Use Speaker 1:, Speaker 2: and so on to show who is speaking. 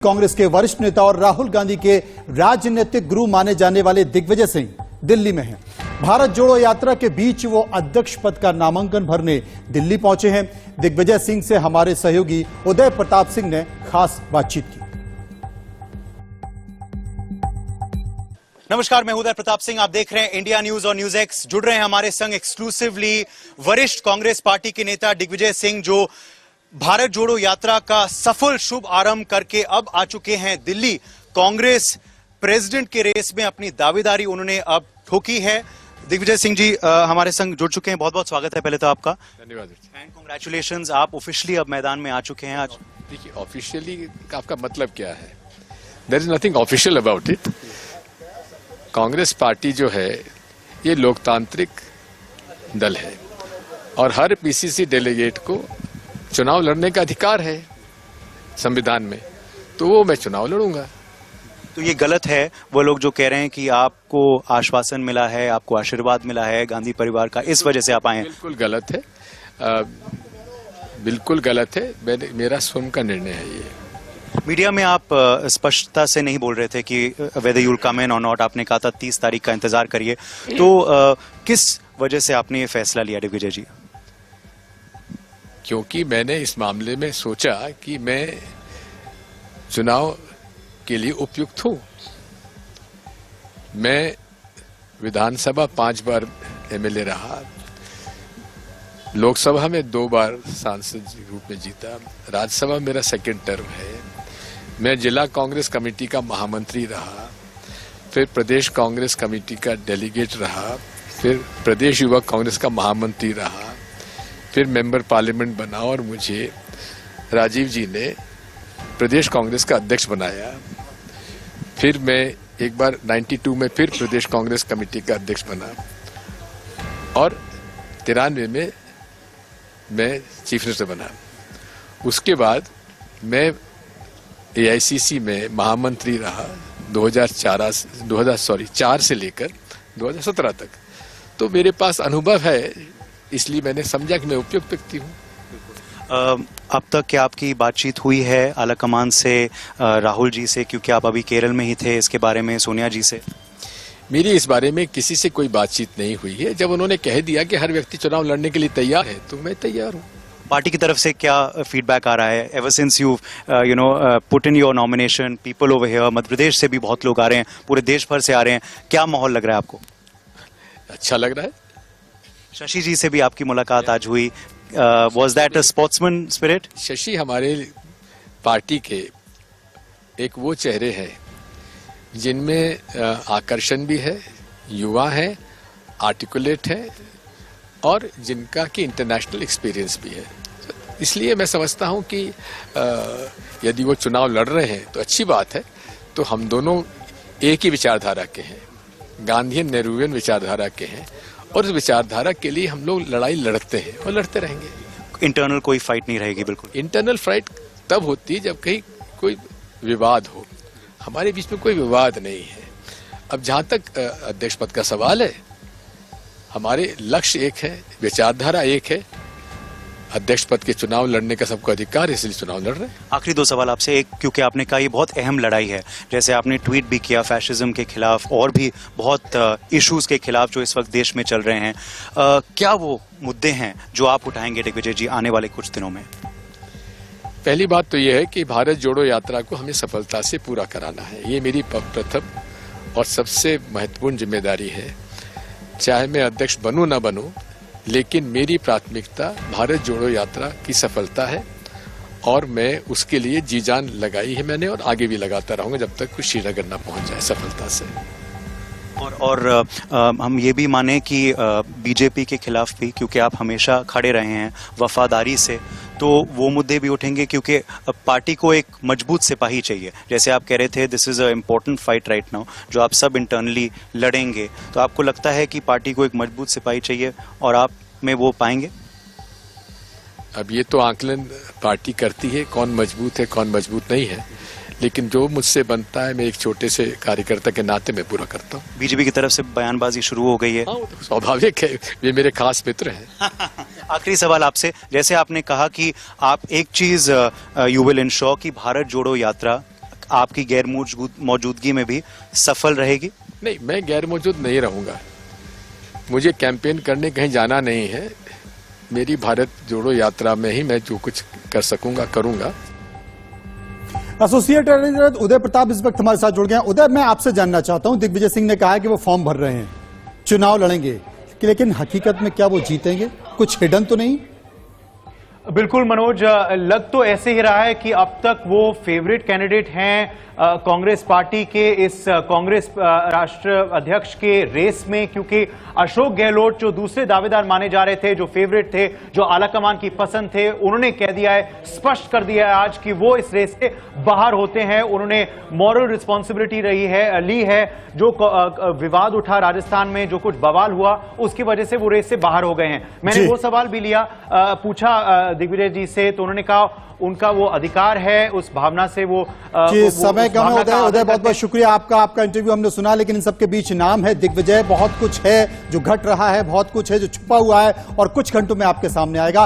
Speaker 1: कांग्रेस के वरिष्ठ नेता और राहुल गांधी के राजनीतिक गुरु माने जाने वाले दिग्विजय सिंह दिल्ली में हैं। भारत जोड़ो यात्रा के बीच वो अध्यक्ष पद का नामांकन भरने दिल्ली पहुंचे हैं। दिग्विजय सिंह से हमारे सहयोगी उदय प्रताप सिंह ने खास बातचीत की।
Speaker 2: नमस्कार, मैं उदय प्रताप सिंह। आप देख रहे हैं इंडिया न्यूज और न्यूज एक्स। जुड़ रहे हैं हमारे संग एक्सक्लूसिवली वरिष्ठ कांग्रेस पार्टी के नेता दिग्विजय सिंह, जो भारत जोड़ो यात्रा का सफल शुभ आरंभ करके अब आ चुके हैं दिल्ली। कांग्रेस प्रेसिडेंट के रेस में अपनी दावेदारी उन्होंने अब ठोकी है। दिग्विजय सिंह जी हमारे संग जुड़ चुके हैं, बहुत बहुत स्वागत है पहले तो आपका।
Speaker 3: धन्यवाद
Speaker 2: एंड कांग्रेचुलेशंस, आप ऑफिशियली अब मैदान में आ चुके हैं आज।
Speaker 3: देखिए, ऑफिशियली आपका मतलब क्या है? There is nothing official about it. Congress party जो है ये लोकतांत्रिक दल है और हर पीसीसी डेलीगेट को चुनाव लड़ने का अधिकार है संविधान में, तो वो मैं चुनाव लड़ूंगा।
Speaker 2: तो ये गलत है वो लोग जो कह रहे हैं कि आपको आश्वासन मिला है, आपको आशीर्वाद मिला है गांधी परिवार का, इस वजह से आप आए हैं?
Speaker 3: बिल्कुल गलत है, बिल्कुल गलत है। मेरा स्वयं का निर्णय है ये।
Speaker 2: मीडिया में आप स्पष्टता से नहीं बोल रहे थे कि वेदर यू विल कम इन और नॉट। आपने कहा था 30 तारीख का इंतजार करिए, तो किस वजह से आपने ये फैसला लिया दिग्विजय जी?
Speaker 3: क्योंकि मैंने इस मामले में सोचा कि मैं चुनाव के लिए उपयुक्त हूं। मैं विधानसभा 5 बार एमएलए रहा, लोकसभा में 2 बार सांसद के रूप में जीता, राज्यसभा मेरा सेकंड टर्म है। मैं जिला कांग्रेस कमेटी का महामंत्री रहा, फिर प्रदेश कांग्रेस कमेटी का डेलीगेट रहा, फिर प्रदेश युवा कांग्रेस का महामंत्री रहा, फिर मेंबर पार्लियामेंट बना और मुझे राजीव जी ने प्रदेश कांग्रेस का अध्यक्ष बनाया। फिर मैं एक बार 92 में फिर प्रदेश कांग्रेस कमेटी का अध्यक्ष बना और 93 में मैं चीफ मिनिस्टर बना। उसके बाद मैं एआईसीसी में महामंत्री रहा 2004 से लेकर 2017 तक। तो मेरे पास अनुभव है, इसलिए मैंने समझा कि मैं उपयुक्त व्यक्ति हूँ।
Speaker 2: अब तक क्या आपकी बातचीत हुई है आलाकमान से, राहुल जी से, क्योंकि आप अभी केरल में ही थे, इसके बारे में सोनिया जी से?
Speaker 3: मेरी इस बारे में किसी से कोई बातचीत नहीं हुई है। जब उन्होंने कह दिया कि हर व्यक्ति चुनाव लड़ने के लिए तैयार है, तो मैं तैयार हूँ।
Speaker 2: पार्टी की तरफ से क्या फीडबैक आ रहा है? Ever since you put in your nomination, people over here, Madhya Pradesh से भी बहुत लोग आ रहे हैं, पूरे देश भर से आ रहे हैं, क्या माहौल लग रहा है आपको?
Speaker 3: अच्छा लग रहा है।
Speaker 2: शशि जी से भी आपकी मुलाकात आज हुई। Was that a sportsman spirit?
Speaker 3: Shashi हमारे पार्टी के एक वो चेहरे हैं जिनमें आकर्षण भी है, युवा है, आर्टिकुलेट है और जिनका कि इंटरनेशनल एक्सपीरियंस भी है। इसलिए मैं समझता हूं कि यदि वो चुनाव लड़ रहे हैं तो अच्छी बात है। तो हम दोनों एक ही विचारधारा के हैं, गांधीयन नेहरूवियन विचारधारा के हैं और उस विचारधारा के लिए हम लोग लड़ाई लड़ते हैं और लड़ते रहेंगे।
Speaker 2: इंटरनल कोई फाइट नहीं रहेगी? बिल्कुल।
Speaker 3: इंटरनल फाइट तब होती है जब कहीं कोई विवाद हो। हमारे बीच में कोई विवाद नहीं है। अब जहां तक अध्यक्ष पद का सवाल है, हमारे लक्ष्य एक है, विचारधारा एक है। अध्यक्ष पद के चुनाव लड़ने का सबको अधिकार है, इसलिए चुनाव लड़ रहे हैं।
Speaker 2: आखिरी 2 सवाल आपसे। एक, क्योंकि आपने कहा ये बहुत अहम लड़ाई है, जैसे आपने ट्वीट भी किया फैशिज्म के खिलाफ और भी बहुत इश्यूज के खिलाफ जो इस वक्त देश में चल रहे हैं, क्या वो मुद्दे हैं जो आप उठाएंगे दिग्विजय जी आने वाले कुछ दिनों में?
Speaker 3: पहली बात तो यह है कि भारत जोड़ो यात्रा को हमें सफलता से पूरा कराना है। ये मेरी प्रथम और सबसे महत्वपूर्ण जिम्मेदारी है। चाहे मैं अध्यक्ष बनूं ना बनूं, लेकिन मेरी प्राथमिकता भारत जोड़ो यात्रा की सफलता है और मैं उसके लिए जी जान लगाई है मैंने और आगे भी लगाता रहूंगा जब तक श्रीनगर न पहुंच जाए सफलता से।
Speaker 2: और हम ये भी माने कि बीजेपी के खिलाफ भी, क्योंकि आप हमेशा खड़े रहे हैं वफादारी से, तो वो मुद्दे भी उठेंगे, क्योंकि पार्टी को एक मजबूत सिपाही चाहिए। जैसे आप कह रहे थे this is a important fight right now, जो आप सब इंटरनली लड़ेंगे, तो आपको लगता है कि पार्टी को एक मजबूत सिपाही चाहिए और आप में वो पाएंगे?
Speaker 3: अब ये तो आकलन पार्टी करती है, कौन मजबूत है कौन मजबूत नहीं है, लेकिन जो मुझसे बनता है मैं एक छोटे से कार्यकर्ता के नाते में पूरा करता हूँ।
Speaker 2: बीजेपी की तरफ से बयानबाजी शुरू हो गई है।
Speaker 3: स्वाभाविक है, ये मेरे खास मित्र हैं।
Speaker 2: आखिरी सवाल आपसे, जैसे आपने कहा कि आप एक चीज यू विल इंश्योर कि भारत जोड़ो यात्रा आपकी गैर मौजूदगी में भी सफल रहेगी?
Speaker 3: नहीं, मैं गैर मौजूद नहीं रहूंगा। मुझे कैंपेन करने कहीं जाना नहीं है। मेरी भारत जोड़ो यात्रा में ही मैं जो कुछ कर सकूंगा करूंगा।
Speaker 1: एसोसिएट एडिटर उदय प्रताप इस वक्त हमारे साथ जुड़ गए हैं। उदय, मैं आपसे जानना चाहता हूं, दिग्विजय सिंह ने कहा है कि वो फॉर्म भर रहे हैं, चुनाव लड़ेंगे, लेकिन हकीकत में क्या वो जीतेंगे? कुछ हिडन तो नहीं?
Speaker 4: बिल्कुल मनोज, लग तो ऐसे ही रहा है कि अब तक वो फेवरेट कैंडिडेट हैं कांग्रेस पार्टी के इस कांग्रेस राष्ट्र अध्यक्ष के रेस में, क्योंकि अशोक गहलोत जो दूसरे दावेदार माने जा रहे थे, जो फेवरेट थे, जो आलाकमान की पसंद थे, उन्होंने कह दिया है, स्पष्ट कर दिया है आज कि वो इस रेस से बाहर होते हैं। उन्होंने मॉरल रिस्पॉन्सिबिलिटी ली है। जो विवाद उठा राजस्थान में, जो कुछ बवाल हुआ, उसकी वजह से वो रेस से बाहर हो गए हैं। मैंने वो सवाल भी पूछा दिग्विजय जी से, तो उन्होंने कहा उनका वो अधिकार है, उस भावना से वो
Speaker 1: समय कम है। उदय बहुत बहुत शुक्रिया आपका इंटरव्यू हमने सुना, लेकिन इन सबके बीच नाम है दिग्विजय। बहुत कुछ है जो घट रहा है, बहुत कुछ है जो छुपा हुआ है और कुछ घंटों में आपके सामने आएगा।